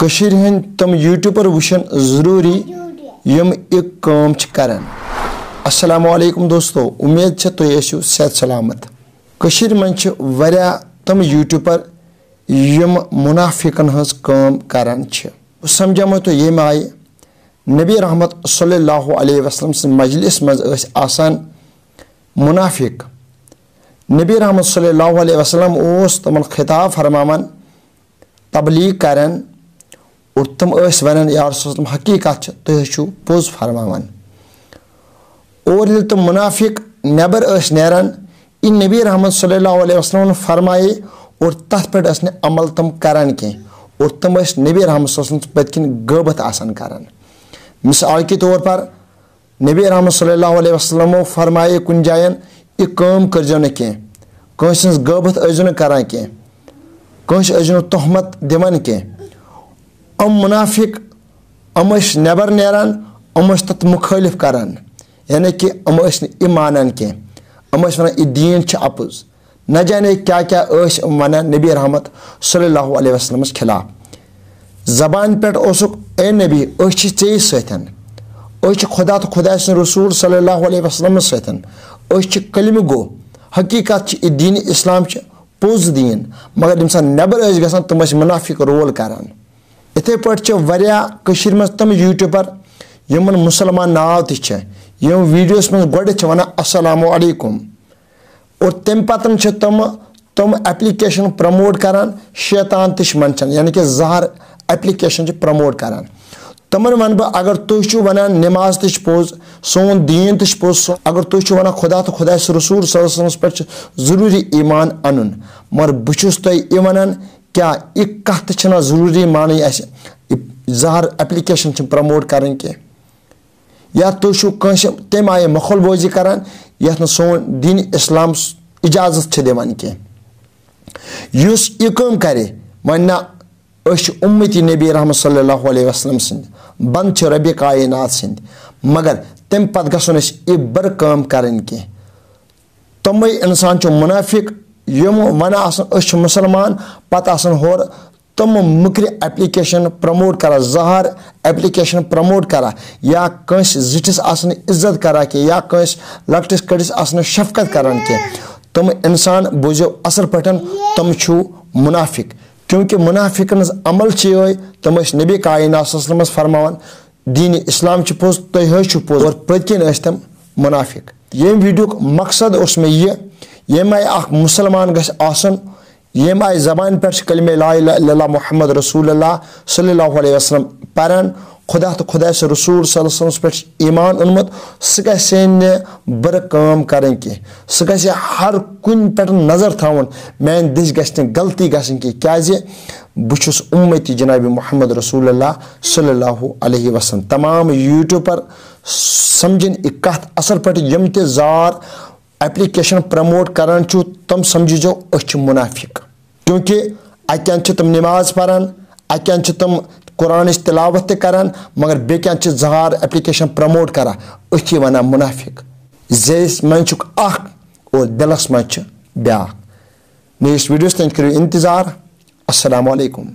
कशीर हंद तम यूट्यूबर वुशन जरूरी यम एक काम करन। अस्सलामु अलैकुम दोस्तों, उम्मीद है तुम ऐसो सेहत सलामत। कशीर मन वारिया तम यूट्यूबर यम मुनाफिकन हज काम करन। समझामो तो ये आय नबी रहमत सल्लल्लाहु अलैहि वसल्लम से मजलिस मज आसान मुनाफिक। नबी रहमत सल्लल्लाहु अलैहि वसल्लम ओस तमन खिताब फरमावन, तबलीग करन और तम वन या रसूल हकीकत तुम पोज फरमावन। और ये तम मुनाफिक नबर नेरान इन नबी रहमत सल्लल्लाहु अलैहि वसल्लम फरमाए और तथ पे अमल तम करान कह और तम नबी रहमत सल्लल्लाहु अलैहि वसल्लम पत्किन गबत आसान करान। मिसाल के तौर पर नबी रहमत सल्लल्लाहु अलैहि वसल्लम फरमाए कुन जायन यह काम करजो न कह, कंस गबत अजो न करान कह, कंस अजो न तोहमत दिवन कह। अम मुनाफिक अम नबर नेरान अम तथ मुखालिफ करान, यानी कि अम ईमानन कह, अम वन यह दीन अपुज। न जाने क्या क्या वन नबी रहमत सल्लल्लाहु अलैहि वसल्लम खिलाफ। जबान पे ए नबी चे सतन, खुदा तो खुदा रसूल सल्लल्लाहु अलैहि वसल्लम सतन, कलम गो। हकीकत दीन इस्लाम पोज दीन, मगर यम सा नबर गसान तम मुनाफिक रोल करान। इथे पे वह मज तम यूट्यूबर यमन मुसलमान नाव तम वीडियोस मज गोड वन अस्सलामु अलैकुम और तम पतन तम एप्लीकेशन प्रमोट करान शैतान तिश मनचन, यानी कि जहर एप्लीकेशन प्रमोट करान। तमन वन बह अगर तुम वन नमाज तिश पोज, सोन दीन तिश पोज, अगर तुम वन खुदा तो खुदा रसूल सल्लल्लाहु अलैहि वसल्लम पे जरूरी ईमान अन, मगर बहुस तुह वन क्या यह कत जरूरी मान जहर एप्लीकेशन प्रमोट कर कह, या तुम तम आय मखलबोजी करान यथ सोन दीन इस्लाम इजाजत दिवान कह। युस यह काम करे वन ना उम्मती नबी रहमत सल्लल्लाहु अलैहि वसल्लम सिंद बंद रबी कायनात सिंद, मगर तम पत गसन यह बर काम करन कह। तम इंसान मुनाफिक यम वन मुसलमान पत होर तम मुकर एप्लीकेशन प्रमोट करा, जहर एप्लीकेशन प्रमोट करा, या कंस जिठिस इज्जत करा के, या कंस लकटिस कड़िस शफकत करान के। तम इंसान बोझो असल पे तम छु मुनाफिक, क्योंकि मुनाफिकन अमल तम नबी कायनात फरमान दीन इस्लाम पोज तुह पोज और पत्किन तम मुनाफिक। ये वीडियो मकसद उस में यम आय मुसलमान गसन, यम आय जबान पे कलमे ला इलाहा इल्लल्लाह मुहम्मद रसूलुल्लाह सल्लल्लाहु अलैहि वसल्लम पारान, खुदा तो खुदा रसूल सल्लल्लाहु अलैहि वसल्लम पे ईमान उन्मुत, सह गि बर काम करें कह, सह गि हर कुन पे नजर थावन मैन दिश गि गलती गसन कह, क्या बहुस उम्मती जनाब मुहम्मद रसूलुल्लाह सल्लल्लाहु अलैहि वसल्लम। तमाम यूट्यूबर समझन यह कत असल पे यम ते जार एप्लीकेशन प्रमोट करान तम समझो मुनाफिक, क्योंकि अकन तम नमाज परान, अकन तम कुरान तिलावत करान, मगर बेकन जहार एप्लीकेशन प्रमोट करा अथी वन मुनाफिक। ज़ेस मंच और दिलस मंच ब्या। मे इस वीडियोस तक करो इंतजार। अस्सलामु अलैकुम।